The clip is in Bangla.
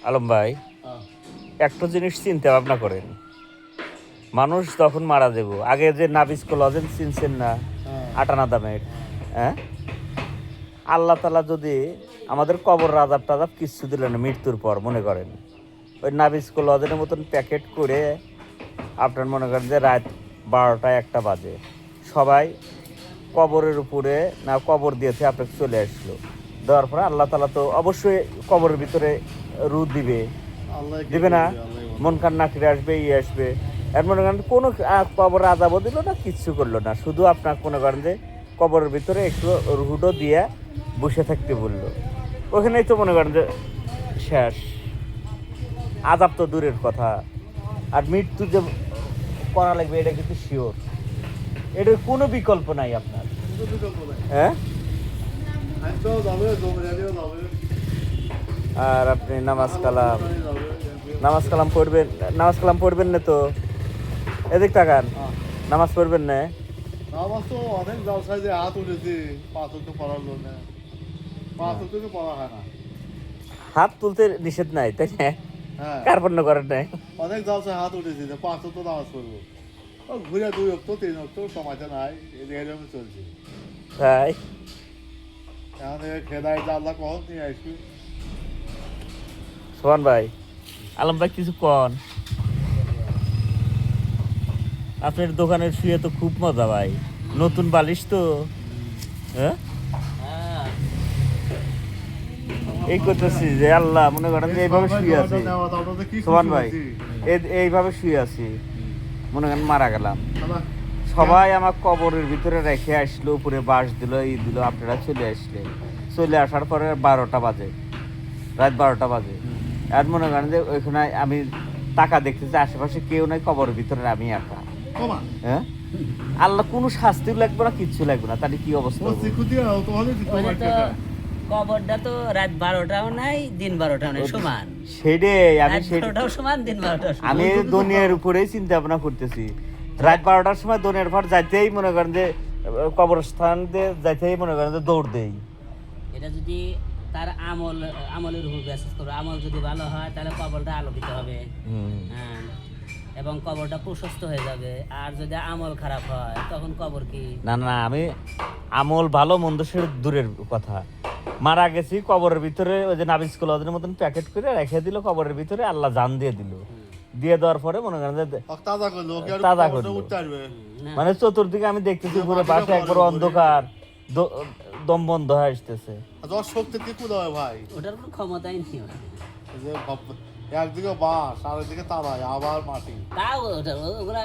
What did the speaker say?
আলম ভাই, একটা জিনিস চিন্তা ভাবনা করেন, মানুষ তখন মারা যাব, আগে যে নাবিস্কো লজেন্স চিনছেন না, আটানা দামের, হ্যাঁ, আল্লাহ তালা যদি আমাদের কবর রাজাব টাজাব কিচ্ছু দিল না মৃত্যুর পর, মনে করেন ওই নাবিস্কো লজেনের মতন প্যাকেট করে আপনার মনে করেন যে রাত 12টা 1টা বাজে সবাই কবরের উপরে না কবর দিয়েছে, আপনাকে চলে আসলো, দেওয়ার পরে আল্লাহ তালা তো অবশ্যই কবরের ভিতরে রু দিবে না, মন কান্না ফিরে আসবে, আসবে, এর মনে করেন কোনো কবর আজাবও দিল না, কিচ্ছু করলো না, শুধু আপনার মনে করেন যে কবরের ভিতরে একটু রুহুটো দিয়ে বসে থাকতে বললো, ওখানেই তো মনে করেন যে শেষ, আজাব তো দূরের কথা, আর মৃত্যু যে করা লাগবে এটা কিন্তু শিওর, এটার কোনো বিকল্প নাই আপনার, হ্যাঁ। আর আপনি নামাজ কালাম পড়বেন না তো, এদিক তাকান, নামাজ পড়বেন না, নামাজ তো অনেক জলসায় যে হাত উঠেছে, পাঁচ ওয়াক্ত পড়ার জন্য, পাঁচ ওয়াক্ত তো পড়া হয় না, হাত তুলতে নিষেধ নাই, তাই না? হ্যাঁ, কার্পণ্য করেন নাই, অনেক জলসায় হাত উঠেছে যে পাঁচ ওয়াক্ত নামাজ পড়বো, ঘুরে 2 ওয়াক্ত 3 ওয়াক্ত সময়টা নাই, এরকম চলছে। তাই এখন খেদাই আল্লাহ কখন নিয়ে আসবি। সোহান ভাই, আলম ভাই কিছু কন, আপনার দোকানের শুয়ে তো খুব মজা ভাই, নতুন বালিশ তো, হ্যাঁ, এই করতেছি যে আল্লাহ মনে করেন যে এইভাবে শুয়ে আছি, সোহান ভাই এইভাবে শুয়ে আছি, মনে করেন মারা গেলাম, সবাই আমার কবরের ভিতরে রেখে আসলো, উপরে বাঁশ দিল, এই দিল, আপনারা চলে আসার পরে 12টা বাজে, রাত 12টা বাজে, আর মনে করেন যে ওইখানে আমি টাকা দেখতেছি আশেপাশে কেউ নাই, কবরের ভিতরে আমি একা, হ্যাঁ, আল্লাহ কোনো শাস্তি লাগবে না, কিচ্ছু লাগবে না, তাহলে কি অবস্থা হবে? কবরটা তো রাত 12টাও নাই, দিন 12টাও নাই, সমান, সেটাই রাত সমান, দিন 12টাও সমান। আমি দুনিয়ার উপরেই চিন্তা ভাবনা করতেছি, রাত 12টার সময় দুনিয়ার পর যাইতেই মনে করেন যে কবরস্থান দিয়ে যাইতেই মনে করেন যে দৌড় দেই। এটা যদি তার আমলের উপর বিশেষ করে আমল যদি ভালো হয় তাহলে কবরটা আলোকিত হবে, হ্যাঁ, এবং কবরটা প্রশস্ত হয়ে যাবে, আর যদি আমল খারাপ হয় তখন কবর কি না, আমি আমল ভালো মন্দ সে দূরের কথা, মারা গেছি কবরের ভিতরে ওই যে নাবিস্কুল ওদের মতন প্যাকেট করে রেখে দিল কবরের ভিতরে, আল্লাহ জান দিয়ে দিল, দিয়ে দেওয়ার পরে মনে করেন যে তাজা করলো, মানে চতুর্দিকে আমি দেখতেছি পুরো পাশে একবার অন্ধকার, দম বন্ধ হয়ে আসতেছে, ভাই ওটার কোনো ক্ষমতাই নেই, একদিকে বাঁশ আর একদিকে তারা, আবার মাটি, তাও ওগুলা